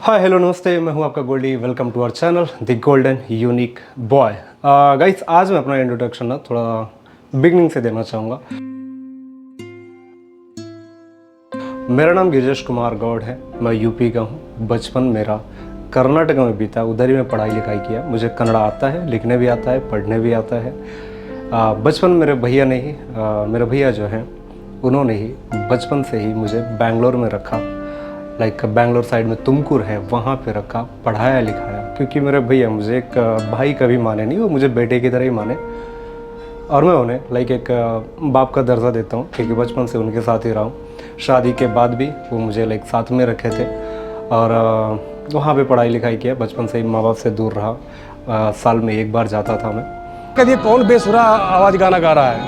Hi hello नमस्ते, मैं हूं आपका Goldy. Welcome to our channel the golden unique boy. Guys, आज मैं अपना इंट्रोडक्शन ना थोड़ा बिगनिंग से देना चाहूँगा। मेरा नाम गिरिजेश कुमार गौड़ है। मैं यूपी का हूँ। बचपन मेरा कर्नाटक में बीता, उधर ही मैं पढ़ाई लिखाई किया। मुझे कन्नड़ा आता है, लिखने भी आता है, पढ़ने भी आता है। बचपन मेरे भैया ने ही मेरे भैया जो हैं उन्होंने ही बचपन से ही मुझे बैंगलोर में रखा। लाइक बैंगलोर साइड में तुमकुर है, वहाँ पे रखा, पढ़ाया लिखाया। क्योंकि मेरे भैया मुझे एक भाई कभी माने नहीं, वो मुझे बेटे की तरह ही माने। और मैं उन्हें लाइक एक बाप का दर्जा देता हूँ, क्योंकि बचपन से उनके साथ ही रहा हूँ। शादी के बाद भी वो मुझे लाइक साथ में रखे थे और वहाँ पे पढ़ाई लिखाई किया। बचपन से ही माँ बाप से दूर रहा। साल में एक बार जाता था मैं। कभी कौन बेसुरा आवाज गाना गा रहा है?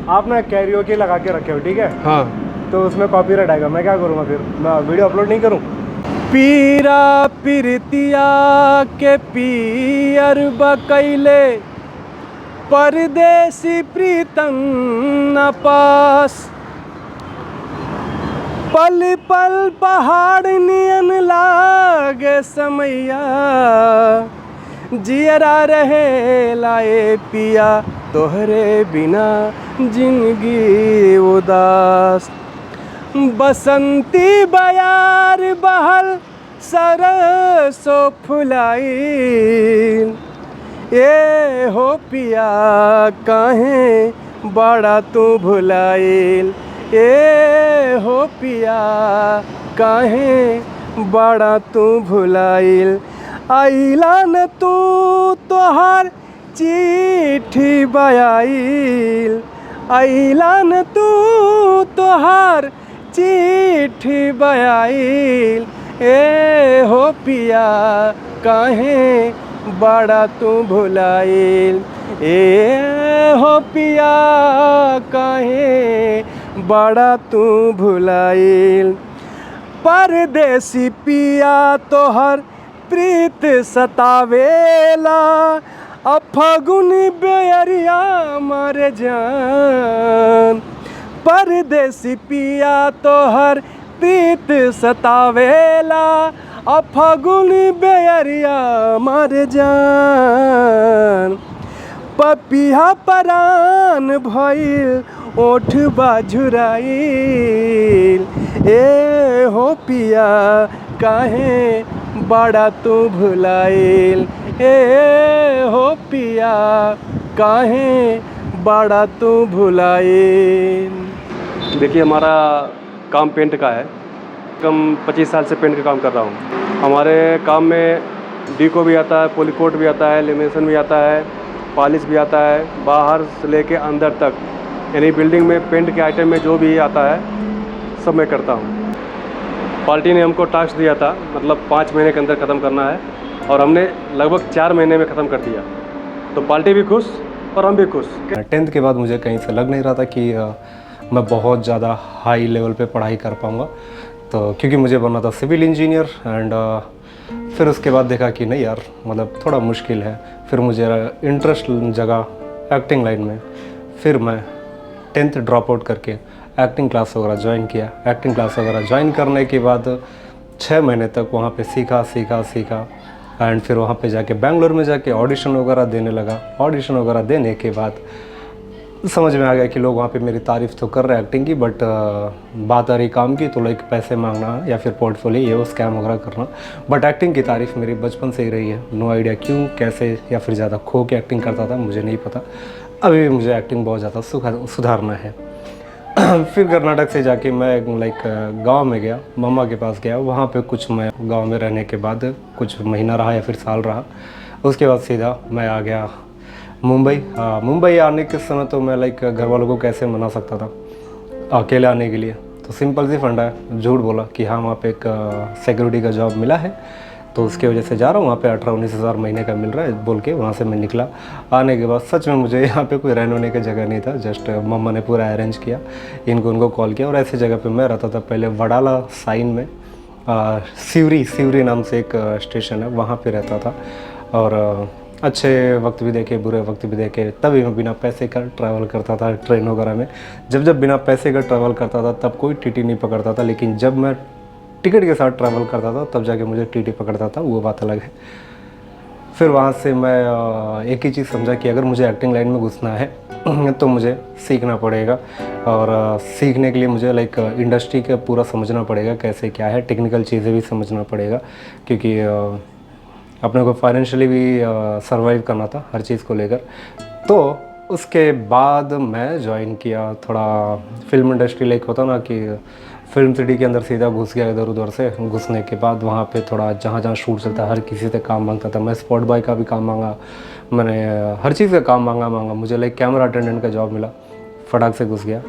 आप ना कैरियोके लगा के रखे हो, ठीक है? हाँ। तो उसमें कॉपीराइट आएगा। मैं क्या करूँगा फिर? मैं वीडियो अपलोड नहीं करूँ? पीरा पिरतिया के पियर बकैले, परदेसी प्रीतम न पास। पल पल पहाड़ नियन लागे समैया, जियरा रहे लाए पिया, तोहरे बिना जिंदगी उदास। बसंती बयार बहल सरसो फुलाई, ए हो पिया काहे बड़ा तू भुलाइल, ए हो पिया काहे बड़ा तू भुलाइल। आइला न तू तोहार चिट्ठी बयाइल, आइला न तू तोहार चिट्ठी बयाइल, ए हो पिया काहे बड़ा तू भुलाइल, ए हो पिया काहे बड़ा तू भुलाइल। परदेसी पिया तोहर प्रीत सतावेला, अफगुन बेअरिया मर जान। परदेसी पिया तोहर प्रीत सतावेला, अफगुन बेअरिया मर जान। पपिया परान भइल ओठ बाझुराइल, ए हो पिया काहे बड़ा तू भुलाइल, ए हो पिया काहे बड़ा तू भुलाइल। देखिए, हमारा काम पेंट का है। कम 25 साल से पेंट का काम कर रहा हूँ। हमारे काम में डीको भी आता है, पॉलीकोट भी आता है, लेमिनेशन भी आता है, पॉलिश भी आता है, बाहर से लेके अंदर तक, यानी बिल्डिंग में पेंट के आइटम में जो भी आता है सब मैं करता हूँ। पार्टी ने हमको टास्क दिया था, मतलब 5 महीने के अंदर ख़त्म करना है, और हमने लगभग 4 महीने में ख़त्म कर दिया। तो पार्टी भी खुश और हम भी खुश। 10th के बाद मुझे कहीं से लग नहीं रहा था कि मैं बहुत ज़्यादा हाई लेवल पे पढ़ाई कर पाऊँगा। तो क्योंकि मुझे बनना था सिविल इंजीनियर, एंड फिर उसके बाद देखा कि नहीं यार, मतलब थोड़ा मुश्किल है। फिर मुझे इंटरेस्ट जगा एक्टिंग लाइन में। फिर मैं 10th ड्रॉप आउट करके एक्टिंग क्लास वगैरह ज्वाइन किया। एक्टिंग क्लास वगैरह ज्वाइन करने के बाद 6 महीने तक वहाँ पे सीखा एंड फिर वहाँ पे जाके बैंगलोर में जाके ऑडिशन वगैरह देने लगा। ऑडिशन वगैरह देने के बाद समझ में आ गया कि लोग वहाँ पे मेरी तारीफ़ तो कर रहे हैं एक्टिंग की, बट बात आ रही काम की तो लाइक पैसे मांगना या फिर पोर्टफोलियो ये वो स्कैम वगैरह करना। बट एक्टिंग की तारीफ़ मेरी बचपन से ही रही है। नो आइडिया क्यों, कैसे, या फिर ज़्यादा खो के एक्टिंग करता था, मुझे नहीं पता। अभी भी मुझे एक्टिंग बहुत ज़्यादा सुधारना है। फिर कर्नाटक से जाके मैं लाइक गांव में गया, मामा के पास गया। वहाँ पे कुछ मैं गांव में रहने के बाद कुछ महीना रहा या फिर साल रहा। उसके बाद सीधा मैं आ गया मुंबई। मुंबई आने के समय तो मैं लाइक घर वालों को कैसे मना सकता था अकेले आने के लिए। तो सिंपल सी फंडा है, झूठ बोला कि हाँ वहाँ पे एक सिक्योरिटी का जॉब मिला है, तो उसकी वजह से जा रहा हूँ। वहाँ पे 18-19 हज़ार महीने का मिल रहा है बोल के वहाँ से मैं निकला। आने के बाद सच में मुझे यहाँ पे कोई रहने होने की जगह नहीं था। जस्ट मम्मा ने पूरा अरेंज किया, उनको कॉल किया, और ऐसी जगह पे मैं रहता था पहले वडाला साइन में। सिवरी नाम से एक स्टेशन है, वहाँ पे रहता था। और अच्छे वक्त भी देखे, बुरे वक्त भी देखे। तभी मैं बिना पैसे का ट्रैवल करता था ट्रेन वगैरह में। जब बिना पैसे का ट्रैवल करता था तब कोई टीटी नहीं पकड़ता था, लेकिन जब मैं टिकट के साथ ट्रैवल करता था तब जाके मुझे टीटी पकड़ता था, वो बात अलग है। फिर वहाँ से मैं एक ही चीज़ समझा कि अगर मुझे एक्टिंग लाइन में घुसना है तो मुझे सीखना पड़ेगा, और सीखने के लिए मुझे लाइक इंडस्ट्री का पूरा समझना पड़ेगा, कैसे क्या है, टेक्निकल चीज़ें भी समझना पड़ेगा, क्योंकि अपने को फाइनेंशियली भी सरवाइव करना था हर चीज़ को लेकर। तो उसके बाद मैं ज्वाइन किया थोड़ा फिल्म इंडस्ट्री, लाइक होता ना कि फिल्म सिटी के अंदर सीधा घुस गया इधर उधर से। घुसने के बाद वहाँ पे थोड़ा जहाँ जहाँ शूट चलता है हर किसी से काम मांगता था। मैं स्पॉट बॉय का भी काम मांगा, मैंने हर चीज़ का काम मांगा मुझे लाइक कैमरा अटेंडेंट का जॉब मिला, फटाक से घुस गया।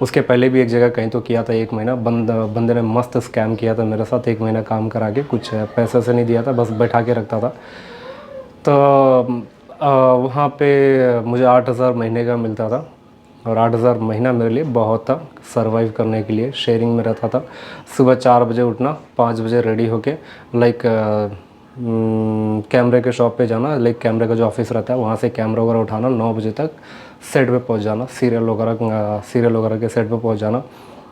उसके पहले भी एक जगह कहीं तो किया था 1 महीना, बंदे ने मस्त स्कैम किया था मेरे साथ। 1 महीना काम करा के कुछ पैसे से नहीं दिया था, बस बैठा के रखता था। तो वहाँ पे मुझे 8,000 महीने का मिलता था, और 8,000 महीना मेरे लिए बहुत था सरवाइव करने के लिए। शेयरिंग में रहता था, सुबह 4 बजे उठना, 5 बजे रेडी होके लाइक कैमरे के शॉप पे जाना, लाइक कैमरे का जो ऑफिस रहता है वहाँ से कैमरा वगैरह उठाना, 9 बजे तक सेट पे पहुँच जाना, सीरियल वगैरह के सेट पे पहुँच जाना।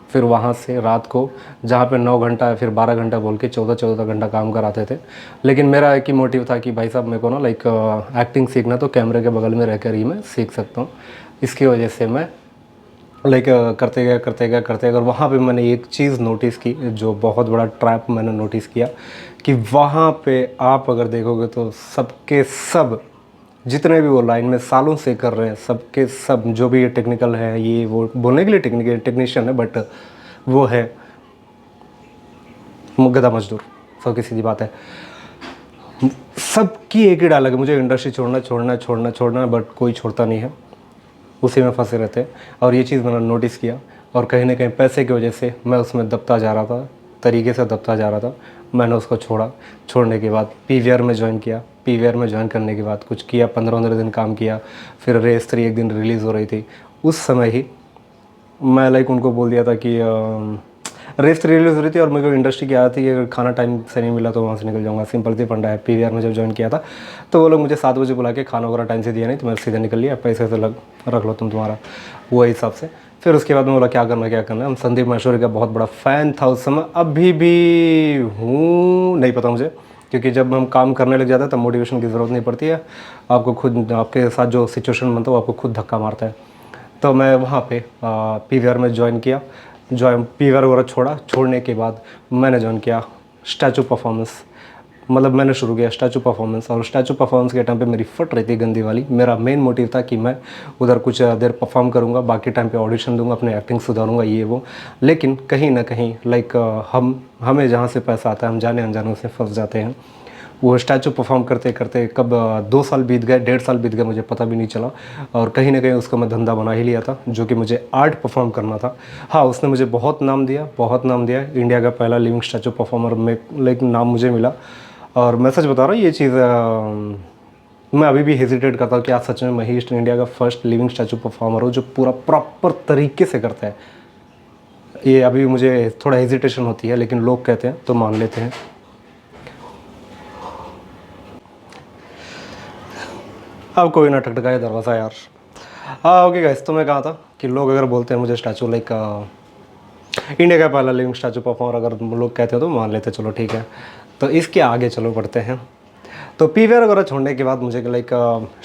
फिर वहाँ से रात को जहाँ पे 9 घंटा या फिर 12 घंटा बोल के 14 घंटा काम कराते थे। लेकिन मेरा एक ही मोटिव था कि भाई साहब मेरे को ना लाइक एक्टिंग सीखना, तो कैमरे के बगल में रहकर ही मैं सीख सकता हूँ। इसकी वजह से मैं लाइक करते गया। और वहाँ पे मैंने एक चीज़ नोटिस की, जो बहुत बड़ा ट्रैप मैंने नोटिस किया, कि वहाँ पे आप अगर देखोगे तो सबके सब जितने भी वो लाइन में सालों से कर रहे हैं, सबके सब जो भी ये टेक्निकल है, ये वो बोलने के लिए टेक्नीशियन है, बट वो है गधा मजदूर। सबकी सीधी बात है, सबकी एक ही डायलॉग है, मुझे इंडस्ट्री छोड़ना, बट कोई छोड़ता नहीं है, उसी में फंसे रहते हैं। और ये चीज़ मैंने नोटिस किया, और कहीं ना कहीं पैसे की वजह से मैं उसमें दबता जा रहा था, तरीके से दबता जा रहा था। मैंने उसको छोड़ने के बाद पीवीआर में ज्वाइन किया। पीवीआर में ज्वाइन करने के बाद कुछ किया, 15 दिन काम किया। फिर रेस 3 एक दिन रिलीज़ हो रही थी, उस समय ही मैं लाइक उनको बोल दिया था कि रेस 3 रिलीज़ हो रही थी और मेरे को इंडस्ट्री की आदत थी, अगर खाना टाइम से नहीं मिला तो वहाँ से निकल जाऊँगा, सिंपल सी फंडा है। पीवीआर में जब ज्वाइन किया था तो वो लोग मुझे 7 बजे बुला के खाना वगैरह टाइम से दिया नहीं, तो मैं सीधा निकल लिया, पैसे से रख लो तुम तुम्हारा, वो हिसाब से। फिर उसके बाद मैं बोला क्या करना है। हम संदीप महेश्वरी का बहुत बड़ा फ़ैन था उस समय, अभी भी हूँ, नहीं पता मुझे, क्योंकि जब हम काम करने लग जाते हैं तब मोटिवेशन की ज़रूरत नहीं पड़ती है, आपको खुद आपके साथ जो सिचुएशन बनता है वो आपको खुद धक्का मारता है। तो मैं वहाँ पे पीवीआर में ज्वाइन किया, पीवीआर वगैरह छोड़ने के बाद मैंने ज्वाइन किया स्टैचू परफॉर्मेंस। मतलब मैंने शुरू किया स्टैचू परफॉर्मेंस, और स्टैचू परफॉर्मेंस के टाइम पे मेरी फट रही थी गंदी वाली। मेरा मेन मोटिव था कि मैं उधर कुछ देर परफॉर्म करूँगा, बाकी टाइम पे ऑडिशन दूंगा, अपने एक्टिंग सुधारूंगा, ये वो। लेकिन कहीं ना कहीं लाइक हमें जहाँ से पैसा आता है हम जाने अनजाने से फंस जाते हैं। वो स्टैचू परफॉर्म करते करते कब 2 साल बीत गए, 1.5 साल बीत गए, मुझे पता भी नहीं चला। और कहीं ना कहीं उसको मैं धंधा बना ही लिया था, जो कि मुझे आर्ट परफॉर्म करना था। हाँ, उसने मुझे बहुत नाम दिया। इंडिया का पहला लिविंग स्टैचू परफॉर्मर में लेकिन नाम मुझे मिला। और मैं सच बता रहा हूँ, ये चीज़ मैं अभी भी हेजिटेट करता हूँ कि आज सच में मैं ही इंडिया का फर्स्ट लिविंग स्टैचू परफॉर्मर हूँ जो पूरा प्रॉपर तरीके से करता है। ये अभी मुझे थोड़ा हेजिटेशन होती है, लेकिन लोग कहते हैं तो मान लेते हैं। अब कोई ना ठकठकाए दरवाज़ा यार। हाँ ओके गाइस, तो मैं कहा था कि लोग अगर बोलते हैं मुझे स्टैचू लाइक इंडिया का पहला लिविंग स्टैचू परफॉर्मर अगर लोग कहते हैं तो मान लेते, चलो ठीक है। तो इसके आगे चलो बढ़ते हैं। तो पीवीआर वगैरह छोड़ने के बाद मुझे लाइक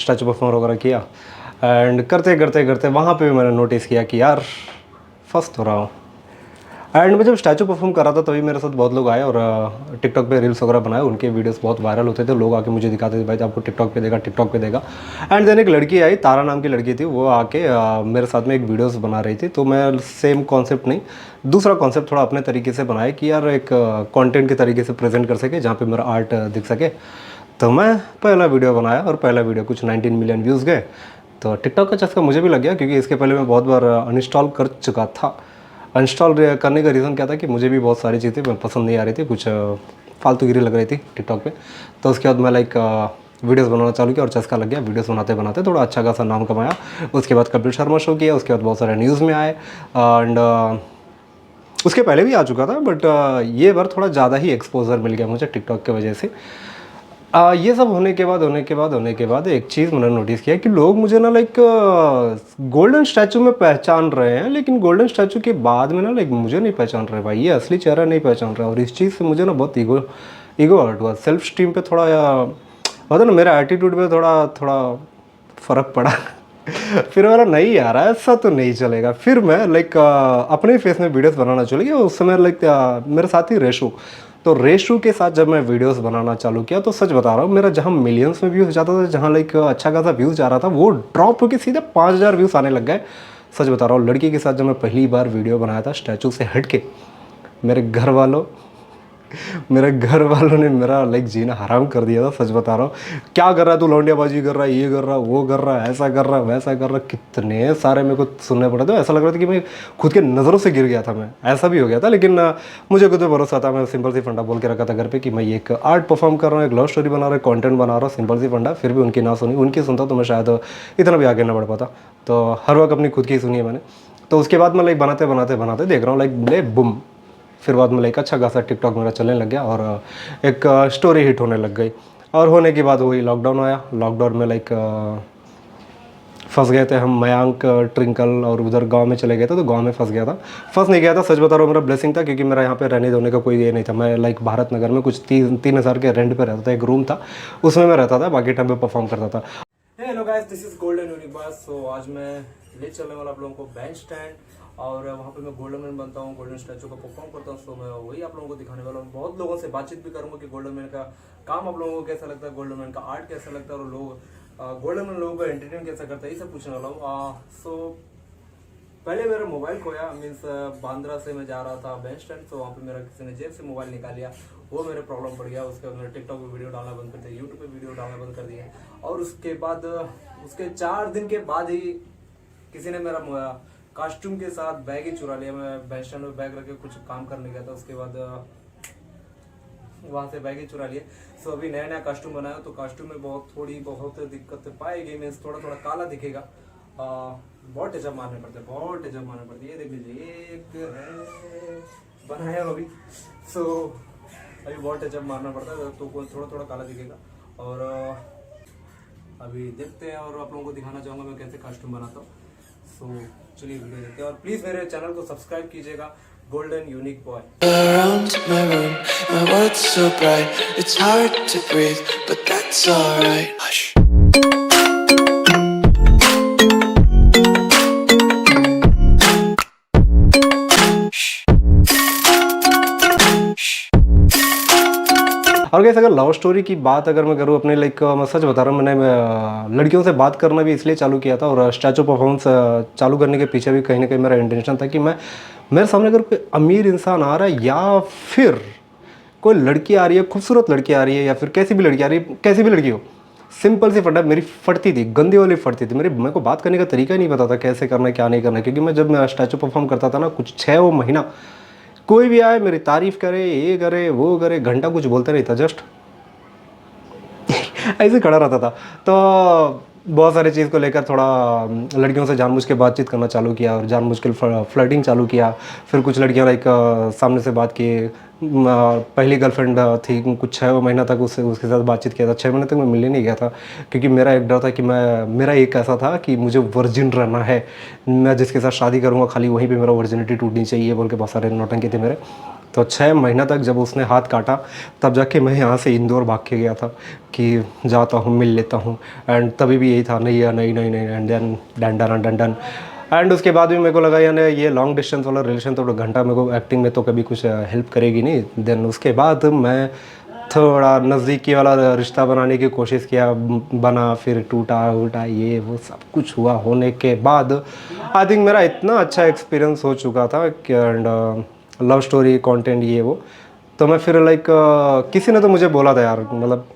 स्टैचू परफॉर्मर वगैरह किया, एंड करते वहाँ पे भी मैंने नोटिस किया कि यार फंस तो रहा हूँ। एंड मैं जब स्टैचू परफॉर्म कर रहा था तभी मेरे साथ बहुत लोग आए और टिकटॉक पे रील्स वगैरह बनाए, उनके वीडियोस बहुत वायरल होते थे। लोग आके मुझे दिखाते थे भाई आपको टिकटॉक पे देगा। एंड देन एक लड़की आई, तारा नाम की लड़की थी, वो आके मेरे साथ में एक वीडियोस बना रही थी। तो मैं सेम कॉन्सेप्ट नहीं, दूसरा कॉन्सेप्ट थोड़ा अपने तरीके से बनाया कि यार एक कॉन्टेंट के तरीके से प्रेजेंट कर सके जहाँ पर मेरा आर्ट दिख सके। तो मैं पहला वीडियो बनाया और पहला वीडियो कुछ 19 मिलियन व्यूज़ गए। तो टिकटॉक का चस्का मुझे भी लग गया, क्योंकि इसके पहले मैं बहुत बार अनइंस्टॉल कर चुका था। अनइंस्टॉल करने का रीज़न क्या था कि मुझे भी बहुत सारी चीज़ें पसंद नहीं आ रही थी, कुछ फालतूगिरी लग रही थी टिकटॉक पे। तो उसके बाद मैं लाइक वीडियोस बनाना चालू किया और चस्का लग गया। वीडियोस बनाते थोड़ा अच्छा खासा नाम कमाया। उसके बाद कपिल शर्मा शो किया, उसके बाद बहुत सारे न्यूज़ में आए। एंड उसके पहले भी आ चुका था, बट ये बार थोड़ा ज़्यादा ही एक्सपोजर मिल गया मुझे टिकटॉक की वजह से। ये सब होने के बाद एक चीज़ मैंने नोटिस किया कि लोग मुझे ना लाइक गोल्डन स्टैचू में पहचान रहे हैं, लेकिन गोल्डन स्टैचू के बाद में ना लाइक मुझे नहीं पहचान रहे भाई, ये असली चेहरा नहीं पहचान रहा। और इस चीज़ से मुझे ना बहुत ईगो हर्ट हुआ, सेल्फ स्टीम पे थोड़ा होता ना, मेरा एटीट्यूड पे थोड़ा थोड़ा फ़र्क पड़ा। फिर मेरा नहीं यार ऐसा तो नहीं चलेगा। फिर मैं लाइक अपने फेस में वीडियोस बनाना चले गया। उस समय लाइक मेरे साथ ही रेशू, तो रेशू के साथ जब मैं वीडियोस बनाना चालू किया तो सच बता रहा हूँ, मेरा जहाँ मिलियंस में व्यूज़ जाता था, जहाँ लाइक अच्छा खासा व्यूज़ जा रहा था, वो ड्रॉप होकर सीधे 5000 व्यूज़ आने लग गए। सच बता रहा हूँ, लड़की के साथ जब मैं पहली बार वीडियो बनाया था स्टैचू से हट के, मेरे घर वालों ने मेरा लाइक जीना हराम कर दिया था। सच बता रहा हूँ, क्या कर रहा है तू, लौंडियाबाजी कर रहा है, ये कर रहा है, वो कर रहा है, ऐसा कर रहा है, वैसा कर रहा है, कितने सारे मेरे को सुनने पड़े थे। ऐसा लग रहा था कि मैं खुद के नज़रों से गिर गया था, मैं ऐसा भी हो गया था। लेकिन मुझे खुद पे भरोसा था। मैं सिंपल सी फंडा बोल के रखा था घर पे कि मैं एक आर्ट परफॉर्म कर रहा हूँ, एक लव स्टोरी बना रहा हूँ, कंटेंट बना रहा हूँ, सिंपल सी फंडा। फिर भी उनकी ना सुनी, उनकी सुनता तो मैं शायद इतना भी आगे ना बढ़ पाता। तो हर वक्त अपनी खुद की सुनी है मैंने। तो उसके बाद मैं लाइक बनाते देख रहा हूँ लाइक ले बुम, फिर बाद में लाइक अच्छा खासा टिकटॉक मेरा चलने लग गया और एक स्टोरी हिट होने लग गई। और होने के बाद वही लॉकडाउन आया। लॉकडाउन में लाइक फंस गए थे हम, मयांक, ट्रिंकल और उधर गांव में चले गए थे, तो गांव में फंस गया था। फंस नहीं गया था, सच बता रहा हूँ, मेरा ब्लेसिंग था, क्योंकि मेरा यहाँ पे रहने धोने का कोई ये नहीं था। मैं लाइक भारत नगर में कुछ 3,000 के रेंट पे रहता था, एक रूम था उसमें मैं रहता था, बाकी टाइम पे परफॉर्म करता था। Hello guys, this is golden unique बस। सो आज मैं ले चलने वाला आप लोगों को बेंच स्टैंड, और वहाँ पे मैं गोल्डन मैन बनता हूँ, गोल्डन स्टैचू का परफॉर्म करता हूँ। सो मैं वही आप लोगों को दिखाने वाला हूँ। बहुत लोगों से बातचीत भी करूँगा कि गोल्डन मैन का काम आप लोगों को कैसा लगता है, गोल्डन मैन का आर्ट कैसा लगता है, और लोग गोल्डन मैन लोगों को एंटरटेन कैसा करता है, ये सब पूछने वाला हूँ। सो पहले मेरा मोबाइल खोया, मीन्स बांद्रा से मैं जा रहा था बेंच स्टैंड, तो वहाँ पे मेरा किसी ने जेब से मोबाइल निकाल लिया, वो मेरे प्रॉब्लम पड़ गया। उसके बाद मैंने टिकटॉक पे वीडियो डालना बंद कर दिया, यूट्यूब पे वीडियो डालना बंद कर दिया। और उसके बाद उसके 4 दिन के बाद ही किसी ने मेरा कॉस्ट्यूम के साथ बैग ही चुरा लिया। मैं बेंच स्टैंड में बैग रख के कुछ काम करने गया था, उसके बाद वहाँ से बैग ही चुरा लिए। सो अभी नया कॉस्ट्यूम बनाया, तो कॉस्ट्यूम में बहुत दिक्कत पाएगी, मीन्स थोड़ा थोड़ा काला दिखेगा। बहुत टचअप मारने पड़ते ये देख लीजिए, एक है बनाया अभी। सो अभी बहुत टचअप मारना पड़ता है, तो थोड़ा थोड़ा काला दिखेगा। और अभी देखते हैं, और आप लोगों को दिखाना चाहूँगा मैं कैसे कॉस्ट्यूम बनाता हूँ। सो चलिए वीडियो देखते हैं, और प्लीज़ मेरे चैनल को सब्सक्राइब कीजिएगा, golden unique boy. Around my room, my world's so bright, it's hard to breathe, but that's alright. Hush. और कैसे अगर लव स्टोरी की बात अगर मैं करूँ अपने लाइक, मैं सच बता रहा हूँ, मैंने लड़कियों से बात करना भी इसलिए चालू किया था, और स्टैचू परफॉर्मेंस चालू करने के पीछे भी कहीं ना कहीं मेरा इंटेंशन था कि मेरे सामने अगर कोई अमीर इंसान आ रहा है, या फिर कोई लड़की आ रही है, खूबसूरत लड़की आ रही है, या फिर कैसी भी लड़की आ रही है, कैसी भी लड़की हो, सिंपल सी फटा मेरी फटती थी, गंदी वाली फटती थी। मेरे को बात करने का तरीका ही नहीं पता था कैसे करना है क्या नहीं करना है, क्योंकि मैं जब मैं स्टैचू परफॉर्म करता था ना, कुछ 6 महीना कोई भी आए मेरी तारीफ करे, ये करे वो करे, घंटा कुछ बोलते नहीं था, जस्ट ऐसे खड़ा रहता था। तो बहुत सारी चीज़ को लेकर थोड़ा लड़कियों से जानबूझ के बातचीत करना चालू किया, और जानबूझ के फ्लर्टिंग चालू किया। फिर कुछ लड़कियां लाइक सामने से बात किए। पहली गर्लफ्रेंड थी, कुछ 6 महीना तक उसके साथ बातचीत किया था। 6 महीने तक मैं मिलने नहीं गया था, क्योंकि मेरा एक डर था कि मेरा एक ऐसा था कि मुझे वर्जिन रहना है, मैं जिसके साथ शादी करूँगा खाली वहीं पर मेरा वर्जिनिटी टूटनी चाहिए बोल के बहुत सारे नौटंकी थे मेरे। तो 6 महीना तक जब उसने हाथ काटा, तब जाके मैं यहाँ से इंदौर भाग के गया था कि जाता हूँ मिल लेता हूँ। एंड तभी भी यही था, नहीं एंड देन डन। एंड उसके बाद भी मेरे को लगा यानी ये लॉन्ग डिस्टेंस वाला रिलेशन तो घंटा मेरे को एक्टिंग में तो कभी कुछ हेल्प करेगी नहीं। देन उसके बाद मैं थोड़ा नज़दीकी वाला रिश्ता बनाने की कोशिश किया, बना, फिर टूटा ये वो सब कुछ हुआ। होने के बाद आई थिंक मेरा इतना अच्छा एक्सपीरियंस हो चुका था कि एंड लव स्टोरी कंटेंट ये वो, तो मैं फिर लाइक किसी ने तो मुझे बोला था यार, मतलब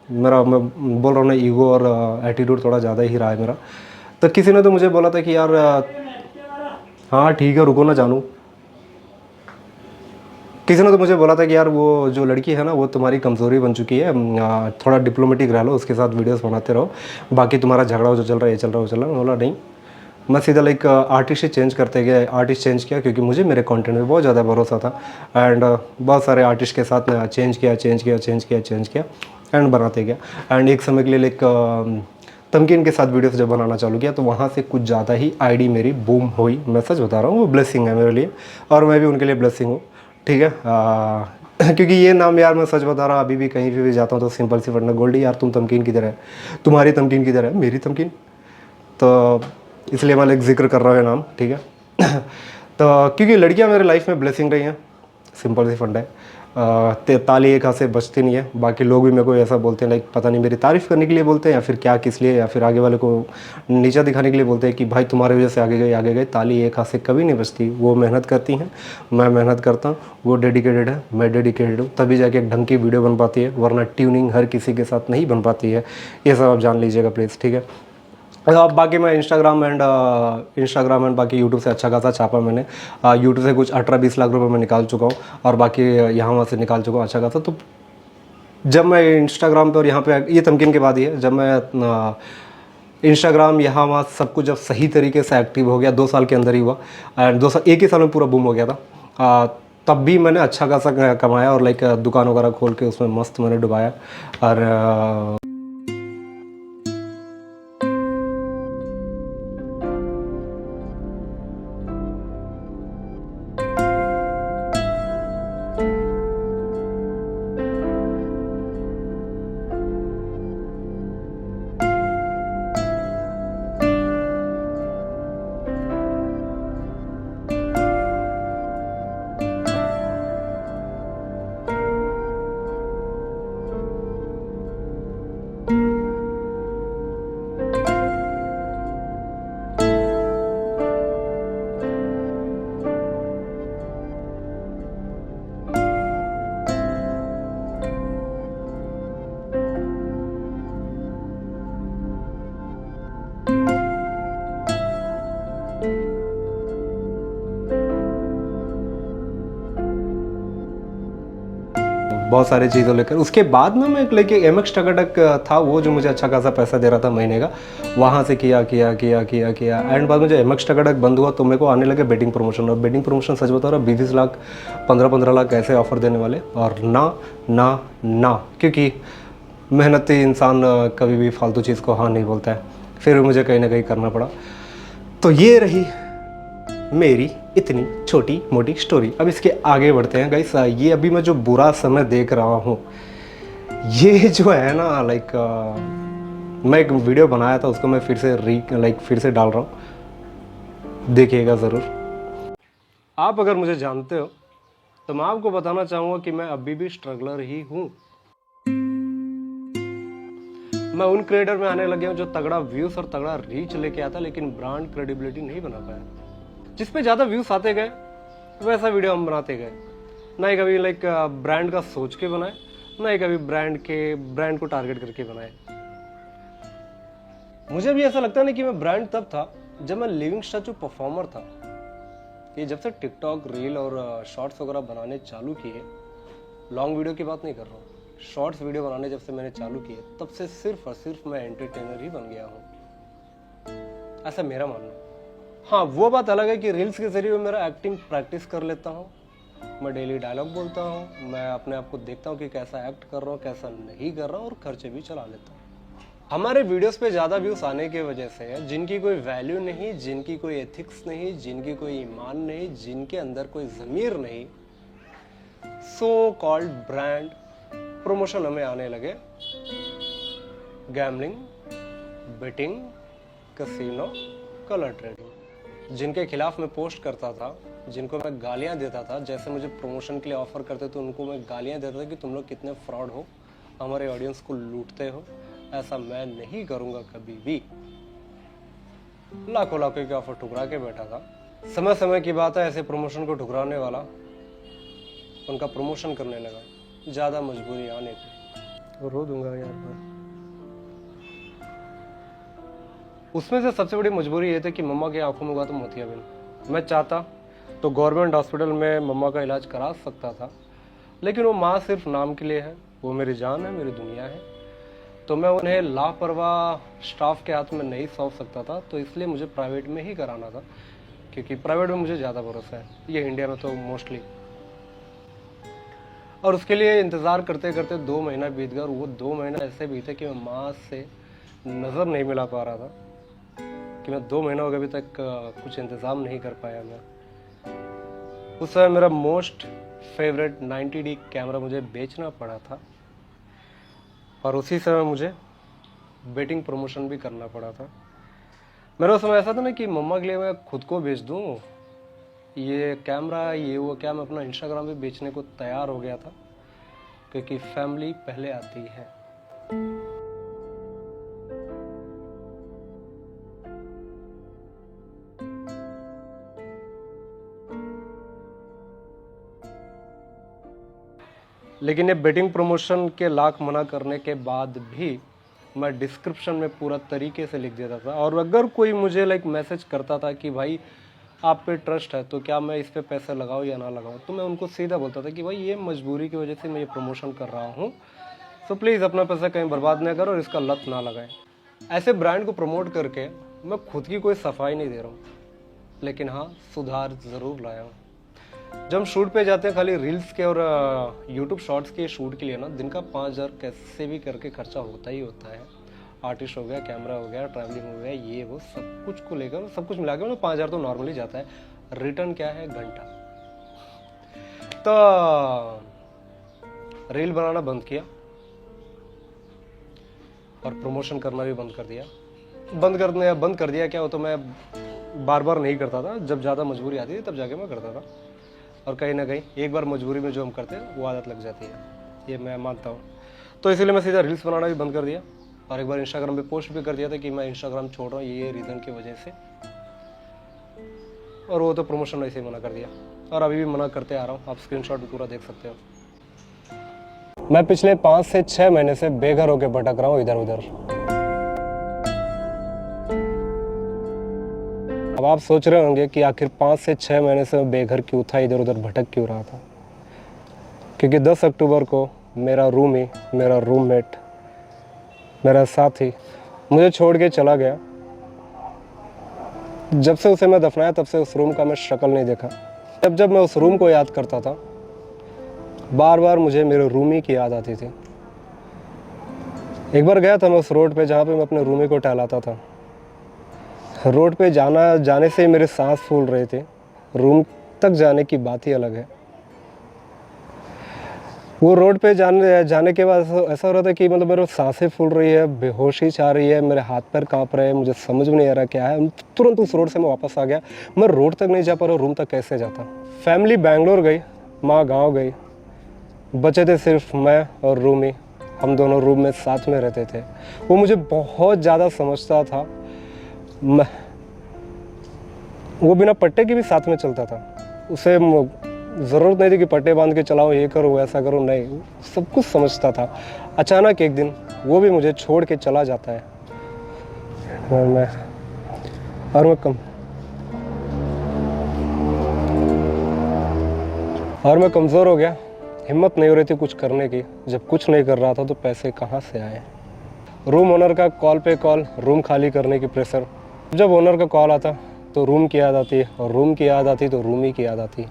मैं बोल रहा हूँ ना, ईगो और एटीट्यूड थोड़ा ज़्यादा ही रहा है मेरा। तो किसी ने तो मुझे बोला था कि यार हाँ ठीक है रुको ना जानू, किसी ने तो मुझे बोला था कि यार वो जो लड़की है ना वो तुम्हारी कमज़ोरी बन चुकी है, थोड़ा डिप्लोमेटिक रह लो, उसके साथ वीडियोस बनाते रहो, बाकी तुम्हारा झगड़ा जो चल रहा है ये चल रहा है वो चल रहा है। मैं बोला नहीं, मैं सीधा लाइक आर्टिस्ट ही चेंज करते गए, आर्टिस्ट चेंज किया, क्योंकि मुझे मेरे कंटेंट में बहुत ज़्यादा भरोसा था। एंड बहुत सारे आर्टिस्ट के साथ मैं चेंज किया। एंड बनाते गया। एंड एक समय के लिए लाइक तमकीन के साथ वीडियोस जब बनाना चालू किया तो वहाँ से कुछ ज़्यादा ही आईडी मेरी बूम हुई। मैं सच बता रहा हूँ, वो ब्लेसिंग है मेरे लिए और मैं भी उनके लिए ब्लेसिंग हूँ, ठीक है। क्योंकि ये नाम यार मैं सच बता रहा हूँ, अभी भी कहीं भी जाता हूँ तो सिंपल सी वरना गोल्डी यार तुम तमकीन किधर है, तुम्हारी तमकीन किधर है, मेरी तमकीन, तो इसलिए मैं लाइक जिक्र कर रहा हूँ नाम, ठीक है। तो क्योंकि लड़कियाँ मेरे लाइफ में ब्लेसिंग रही हैं, सिंपल सी फंड है। ताली एक हाथ से बचती नहीं है। बाकी लोग भी मेरे को ऐसा बोलते हैं लाइक पता नहीं मेरी तारीफ़ करने के लिए बोलते हैं या फिर क्या किस लिए, या फिर आगे वाले को नीचा दिखाने के लिए बोलते हैं कि भाई तुम्हारे वजह से आगे गए। ताली एक हाथ से कभी नहीं बचती। वो मेहनत करती हैं, मैं मेहनत करता हूँ, वो डेडिकेटेड है, मैं डेडिकेटेड हूँ, तभी जाके एक ढंग की वीडियो बन पाती है, वरना ट्यूनिंग हर किसी के साथ नहीं बन पाती है। ये सब आप जान लीजिएगा प्लीज़, ठीक है। बाकी मैं इंस्टाग्राम एंड बाकी यूट्यूब से अच्छा खासा छापा मैंने। यूट्यूब से कुछ 18-20 लाख रुपए मैं निकाल चुका हूँ और बाकी यहाँ वहाँ से निकाल चुका हूँ अच्छा खासा। तो जब मैं इंस्टाग्राम पे और यहाँ पे ये तमकीन के बाद ही है, जब मैं इंस्टाग्राम यहाँ वहाँ सब कुछ जब सही तरीके से एक्टिव हो गया, 2 साल के अंदर ही हुआ एंड 2 साल, एक ही साल में पूरा बूम हो गया था। तब भी मैंने अच्छा खासा कमाया और लाइक दुकान वगैरह खोल के उसमें मस्त मैंने डुबाया। और बहुत सारी चीज़ों लेकर उसके बाद में मैं लेके MX टकाटक था वो जो मुझे अच्छा खासा पैसा दे रहा था महीने का, वहाँ से किया एंड बाद में जो MX टकाटक बंद हुआ तो मेरे को आने लगे बेटिंग प्रमोशन। और बेटिंग प्रमोशन सच बता रहा 20 लाख 15 लाख ऐसे ऑफर देने वाले, और ना क्योंकि मेहनती इंसान कभी भी फालतू चीज़ को हाँ नहीं बोलता है। फिर मुझे कहीं ना कहीं करना पड़ा। तो ये रही मेरी इतनी छोटी मोटी स्टोरी। अब इसके आगे बढ़ते हैं गाइस। ये अभी मैं जो बुरा समय देख रहा हूँ, ये जो है ना लाइक मैं एक वीडियो बनाया था उसको मैं फिर से डाल रहा हूँ, देखिएगा ज़रूर। आप अगर मुझे जानते हो तो मैं आपको बताना चाहूँगा कि मैं अभी भी स्ट्रगलर ही हूँ। मैं उन क्रिएटर में आने लग गया हूँ जो तगड़ा व्यूज और तगड़ा रीच लेके आता, लेकिन ब्रांड क्रेडिबिलिटी नहीं बना पाया। जिस पे ज़्यादा व्यूज आते गए वैसा वीडियो हम बनाते गए, ना ही कभी लाइक ब्रांड का सोच के बनाए, ना ही कभी ब्रांड को टारगेट करके बनाए। मुझे भी ऐसा लगता नहीं कि मैं ब्रांड तब था जब मैं लिविंग स्टैचू परफॉर्मर था। ये जब से टिकटॉक रील और शॉर्ट्स वगैरह बनाने चालू किए, लॉन्ग वीडियो की बात नहीं कर रहा हूँ, शॉर्ट्स वीडियो बनाने जब से मैंने चालू किए तब से सिर्फ और सिर्फ मैं एंटरटेनर ही बन गया हूँ, ऐसा मेरा मानना है। हाँ, वो बात अलग है कि रील्स के जरिए मेरा एक्टिंग प्रैक्टिस कर लेता हूँ, मैं डेली डायलॉग बोलता हूँ, मैं अपने आप को देखता हूँ कि कैसा एक्ट कर रहा हूँ कैसा नहीं कर रहा हूँ, और खर्चे भी चला लेता हूँ। हमारे वीडियोस पे ज़्यादा व्यूज आने की वजह से जिनकी कोई वैल्यू नहीं, जिनकी कोई एथिक्स नहीं, जिनकी कोई ईमान नहीं, जिनके अंदर कोई ज़मीर नहीं, सो कॉल्ड ब्रांड प्रमोशन हमें आने लगे। Gambling, betting, casino, colour trading, जिनके खिलाफ मैं पोस्ट करता था, जिनको मैं गालियां देता था, जैसे मुझे प्रमोशन के लिए ऑफर करते तो उनको मैं गालियां देता था कि तुम लोग कितने फ्रॉड हो, हमारे ऑडियंस को लूटते हो, ऐसा मैं नहीं करूंगा कभी भी। लाखों लाखों के ऑफर ठुकरा के बैठा था। समय समय की बात है, ऐसे प्रमोशन को ठुकराने वाला उनका प्रमोशन करने लगा, ज्यादा मजबूरी आने पे। रो दूंगा यार मैं। उसमें से सबसे बड़ी मजबूरी ये थी कि मम्मा की आंखों में हुआ तो मोतियाबिंद। मैं चाहता तो गवर्नमेंट हॉस्पिटल में मम्मा का इलाज करा सकता था, लेकिन वो माँ सिर्फ नाम के लिए है, वो मेरी जान है, मेरी दुनिया है, तो मैं उन्हें लापरवाह स्टाफ के हाथ में नहीं सौंप सकता था। तो इसलिए मुझे प्राइवेट में ही कराना था, क्योंकि प्राइवेट में मुझे ज़्यादा भरोसा है, ये इंडिया में तो मोस्टली। और उसके लिए इंतज़ार करते करते 2 महीना बीत गया और वो 2 महीना ऐसे बीते कि मैं माँ से नज़र नहीं मिला पा रहा था कि मैं 2 महीना हो गया अभी तक कुछ इंतज़ाम नहीं कर पाया मैं। उस समय मेरा मोस्ट फेवरेट 90D कैमरा मुझे बेचना पड़ा था और उसी समय मुझे बेटिंग प्रमोशन भी करना पड़ा था। मेरा उस समय ऐसा था ना कि मम्मा के लिए मैं खुद को बेच दूँ ये कैमरा, ये वो, क्या मैं अपना इंस्टाग्राम भी बेचने को तैयार हो गया था, क्योंकि फैमिली पहले आती है। लेकिन ये बेटिंग प्रमोशन के लाख मना करने के बाद भी मैं डिस्क्रिप्शन में पूरा तरीके से लिख देता था, और अगर कोई मुझे मैसेज करता था कि भाई आप पे ट्रस्ट है तो क्या मैं इस पे पैसे लगाऊं या ना लगाऊं, तो मैं उनको सीधा बोलता था कि भाई ये मजबूरी की वजह से मैं ये प्रमोशन कर रहा हूं, तो प्लीज़ अपना पैसा कहीं बर्बाद ना करो और इसका लत ना लगाएं। ऐसे ब्रांड को प्रमोट करके मैं खुद की कोई सफाई नहीं दे रहा हूँ, लेकिन हाँ सुधार ज़रूर लाया हूँ। जब हम शूट पे जाते हैं खाली रील्स के और यूट्यूब शॉर्ट्स के शूट के लिए ना, दिन का 5,000 कैसे भी करके खर्चा होता ही होता है। आर्टिस्ट हो गया, कैमरा हो गया, ट्रैवलिंग हो गया, ये वो सब कुछ को लेकर सब कुछ मिला के 5,000 तो नॉर्मली जाता है। रिटर्न क्या है? घंटा। तो रील बनाना बंद किया और प्रमोशन करना भी बंद कर दिया। बंद कर दिया क्या हो, तो मैं बार बार नहीं करता था, जब ज़्यादा मजबूरी आती थी तब जाके मैं करता था। और कहीं ना कहीं एक बार मजबूरी में जो हम करते हैं वो आदत लग जाती है, ये मैं मानता हूँ। तो इसीलिए मैं सीधा रील्स बनाना भी बंद कर दिया और एक बार इंस्टाग्राम पे पोस्ट भी कर दिया था कि मैं इंस्टाग्राम छोड़ रहा हूँ ये रीज़न की वजह से, और वो तो प्रमोशन ऐसे ही मना कर दिया और अभी भी मना करते आ रहा हूँ। आप स्क्रीनशॉट भी पूरा देख सकते हो। मैं पिछले 5 से 6 महीने से बेघर होकर भटक रहा हूँ इधर उधर। अब आप सोच रहे होंगे कि आखिर 5 से 6 महीने से मैं बेघर क्यों था, इधर उधर भटक क्यों रहा था। क्योंकि 10 अक्टूबर को मेरा रूमी, मेरा रूममेट, मेरा साथी मुझे छोड़ के चला गया। जब से उसे मैं दफनाया तब से उस रूम का मैं शक्ल नहीं देखा। जब मैं उस रूम को याद करता था, बार बार मुझे मेरे रूमी की याद आती थी। एक बार गया था मैं उस रोड पे जहाँ पे मैं अपने रूमी को टहलाता था। रोड पे जाने से ही मेरे सांस फूल रहे थे, रूम तक जाने की बात ही अलग है। वो रोड पे जाने के बाद ऐसा हो रहा था कि मतलब मेरे सांसें फूल रही है, बेहोशी छा रही है, मेरे हाथ पैर कांप रहे हैं, मुझे समझ में नहीं आ रहा क्या है। तुरंत उस रोड से मैं वापस आ गया। मैं रोड तक नहीं जा पा रहा, रूम तक कैसे जाता। फैमिली बैंगलोर गई, माँ गाँव गई, बचे थे सिर्फ मैं और रूमी। हम दोनों रूम में साथ में रहते थे। वो मुझे बहुत ज़्यादा समझता था। वो बिना पट्टे के भी साथ में चलता था। उसे ज़रूरत नहीं थी कि पट्टे बांध के चलाओ, ये करो ऐसा करो, नहीं, सब कुछ समझता था। अचानक एक दिन वो भी मुझे छोड़ के चला जाता है और मैं कमज़ोर हो गया। हिम्मत नहीं हो रही थी कुछ करने की। जब कुछ नहीं कर रहा था तो पैसे कहाँ से आए। रूम ओनर का कॉल पे कॉल, रूम खाली करने की प्रेशर। जब ओनर का कॉल आता तो रूम की याद आती, और रूम की याद आती तो रूमी की याद आती।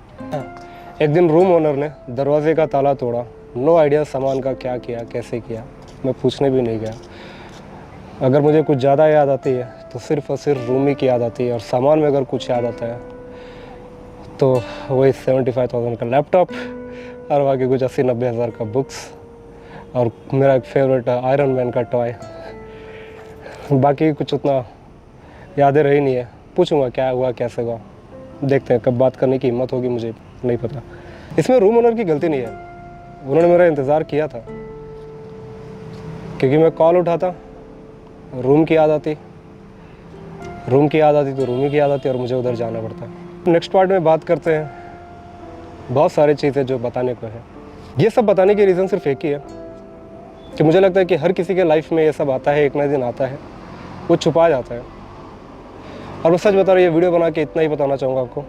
एक दिन रूम ओनर ने दरवाजे का ताला तोड़ा। नो आइडिया सामान का क्या किया, कैसे किया, मैं पूछने भी नहीं गया। अगर मुझे कुछ ज़्यादा याद आती है तो सिर्फ और सिर्फ रूमी की याद आती है, और सामान में अगर कुछ याद आता है तो वही 75,000 का लैपटॉप और बाकी कुछ 80-90 हज़ार का बुक्स और मेरा एक फेवरेट आयरन मैन का टॉय। बाकी कुछ उतना यादें रही नहीं है। पूछूंगा क्या हुआ, कैसे हुआ, देखते हैं। कब बात करने की हिम्मत होगी मुझे नहीं पता। इसमें रूम ओनर की गलती नहीं है, उन्होंने मेरा इंतज़ार किया था। क्योंकि मैं कॉल उठाता, रूम की याद आती, रूम की याद आती तो रूमी की याद आती और मुझे उधर जाना पड़ता। नेक्स्ट पार्ट में बात करते हैं। बहुत सारी चीज़ें जो बताने को है। ये सब बताने की रीज़न सिर्फ एक ही है कि मुझे लगता है कि हर किसी के लाइफ में ये सब आता है, एक ना दिन आता है, वो छुपा जाता है। और मैं सच बता रहा हूँ, ये वीडियो बना के इतना ही बताना चाहूँगा आपको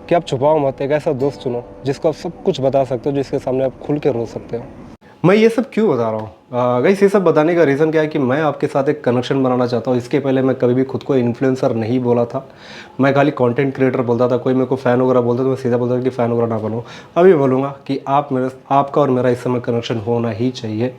कि आप छुपाओ मत। एक ऐसा दोस्त चुनो जिसको आप सब कुछ बता सकते हो, जिसके सामने आप खुल के रो सकते हो। मैं ये सब क्यों बता रहा हूँ गाइस, ये सब बताने का रीज़न क्या है कि मैं आपके साथ एक कनेक्शन बनाना चाहता हूँ। इसके पहले मैं कभी भी खुद को इन्फ्लुएंसर नहीं बोला था, मैं खाली कंटेंट क्रिएटर बोलता था। कोई मेरे को फ़ैन वगैरह बोलता तो मैं सीधा बोलता था कि फ़ैन वगैरह ना बनो। अभी बोलूँगा कि आपका और मेरा इस समय कनेक्शन होना ही चाहिए,